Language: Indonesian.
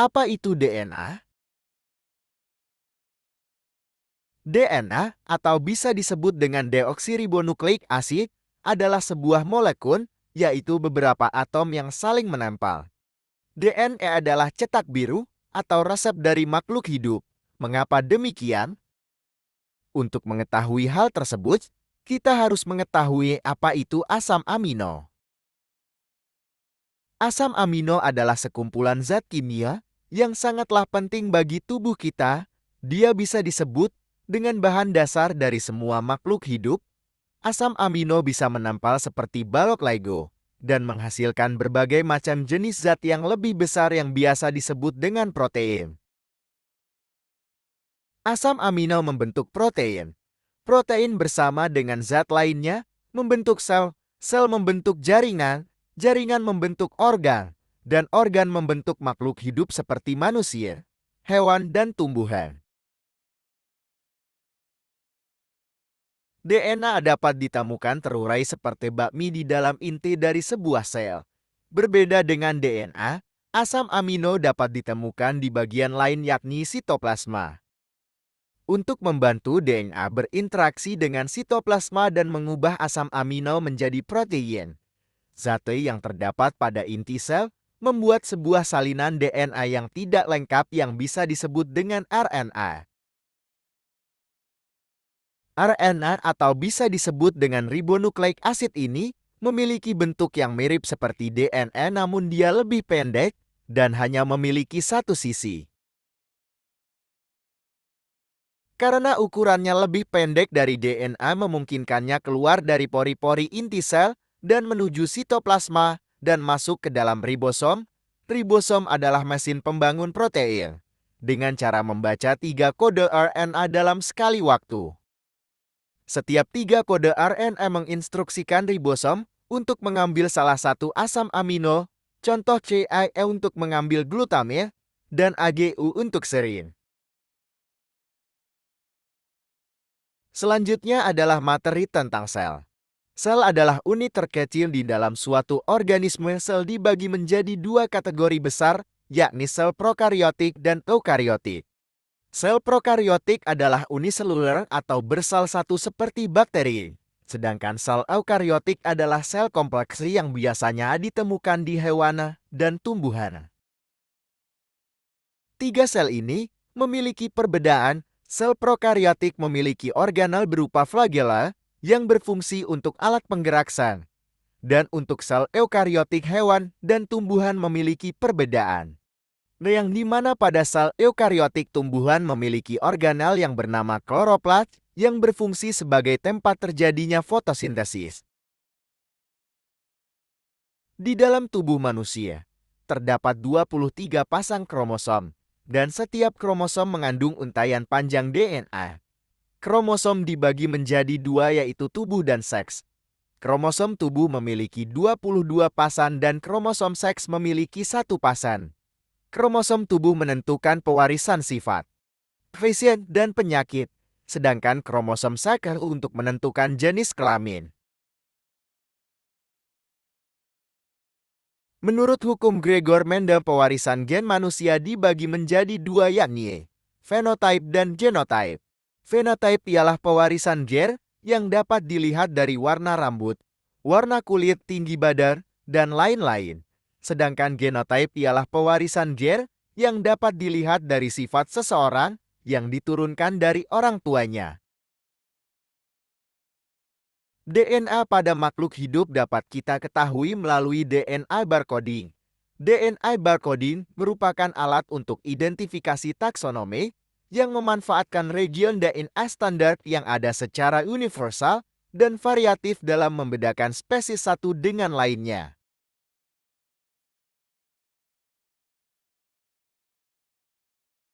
Apa itu DNA? DNA, atau bisa disebut dengan deoksiribonukleik asid, adalah sebuah molekul, yaitu beberapa atom yang saling menempel. DNA adalah cetak biru atau resep dari makhluk hidup. Mengapa demikian? Untuk mengetahui hal tersebut, kita harus mengetahui apa itu asam amino. Asam amino adalah sekumpulan zat kimia yang sangatlah penting bagi tubuh kita. Dia bisa disebut dengan bahan dasar dari semua makhluk hidup. Asam amino bisa menempel seperti balok Lego dan menghasilkan berbagai macam jenis zat yang lebih besar yang biasa disebut dengan protein. Asam amino membentuk protein. Protein bersama dengan zat lainnya membentuk sel, sel membentuk jaringan, jaringan membentuk organ, dan organ membentuk makhluk hidup seperti manusia, hewan, dan tumbuhan. DNA dapat ditemukan terurai seperti bakmi di dalam inti dari sebuah sel. Berbeda dengan DNA, asam amino dapat ditemukan di bagian lain yakni sitoplasma. Untuk membantu DNA berinteraksi dengan sitoplasma dan mengubah asam amino menjadi protein, zat yang terdapat pada inti sel membuat sebuah salinan DNA yang tidak lengkap yang bisa disebut dengan RNA. RNA atau bisa disebut dengan ribonukleik asid ini memiliki bentuk yang mirip seperti DNA namun dia lebih pendek dan hanya memiliki satu sisi. Karena ukurannya lebih pendek dari DNA memungkinkannya keluar dari pori-pori inti sel dan menuju sitoplasma dan masuk ke dalam ribosom. Ribosom adalah mesin pembangun protein dengan cara membaca 3 kode RNA dalam sekali waktu. Setiap 3 kode RNA menginstruksikan ribosom untuk mengambil salah satu asam amino, contoh CAE untuk mengambil glutamil, dan AGU untuk serin. Selanjutnya adalah materi tentang sel. Sel adalah unit terkecil di dalam suatu organisme. Sel dibagi menjadi 2 kategori besar, yakni sel prokariotik dan eukariotik. Sel prokariotik adalah uniseluler atau bersel satu seperti bakteri. Sedangkan sel eukariotik adalah sel kompleks yang biasanya ditemukan di hewan dan tumbuhan. 3 sel ini memiliki perbedaan. Sel prokariotik memiliki organel berupa flagella yang berfungsi untuk alat penggerak sang. Dan untuk sel eukariotik hewan dan tumbuhan memiliki perbedaan. Yang dimana pada sel eukariotik tumbuhan memiliki organel yang bernama kloroplast yang berfungsi sebagai tempat terjadinya fotosintesis. Di dalam tubuh manusia, terdapat 23 pasang kromosom, dan setiap kromosom mengandung untaian panjang DNA. Kromosom dibagi menjadi 2 yaitu tubuh dan seks. Kromosom tubuh memiliki 22 pasang dan kromosom seks memiliki 1 pasang. Kromosom tubuh menentukan pewarisan sifat, spesies, dan penyakit, sedangkan kromosom seks untuk menentukan jenis kelamin. Menurut hukum Gregor Mendel, pewarisan gen manusia dibagi menjadi 2 yakni fenotipe dan genotipe. Fenotipe ialah pewarisan gen yang dapat dilihat dari warna rambut, warna kulit, tinggi badan, dan lain-lain. Sedangkan genotipe ialah pewarisan gen yang dapat dilihat dari sifat seseorang yang diturunkan dari orang tuanya. DNA pada makhluk hidup dapat kita ketahui melalui DNA barcoding. DNA barcoding merupakan alat untuk identifikasi taksonomi yang memanfaatkan region DNA standar yang ada secara universal dan variatif dalam membedakan spesies satu dengan lainnya.